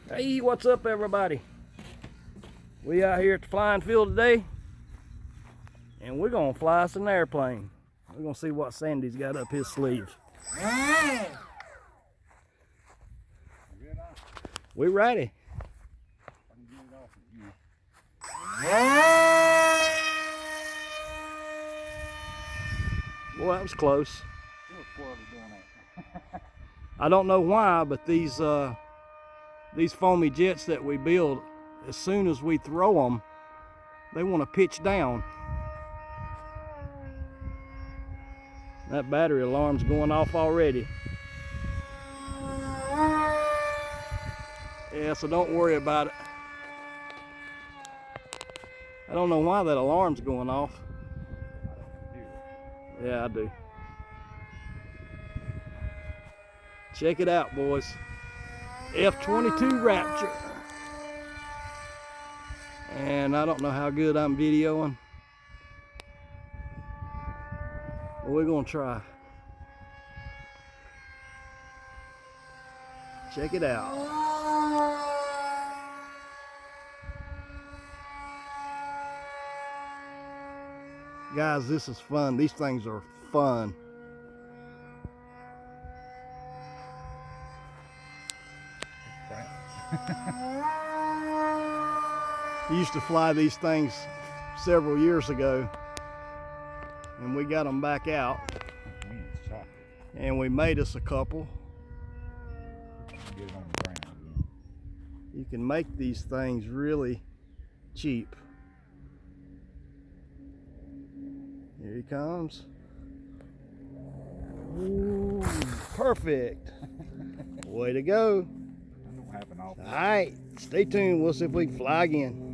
Hey, what's up everybody? We out here at the flying field today and we're gonna fly us an airplane. We're gonna see what Sandy's got up his sleeve. We ready. Boy, that was close. I don't know why, but these foamy jets that we build, as soon as we throw them, they want to pitch down. That battery alarm's going off already. Yeah, so don't worry about it. I don't know why that alarm's going off. Yeah, I do. Check it out, boys. F22 Raptor. And I don't know how good I'm videoing, but we're gonna try. Check it out. Guys, this is fun. These things are fun. Used to fly these things several years ago, and we got them back out, and we made us a couple. You can make these things really cheap. Here he comes. Ooh, perfect. Way to go. All right, stay tuned. We'll see if we can fly again.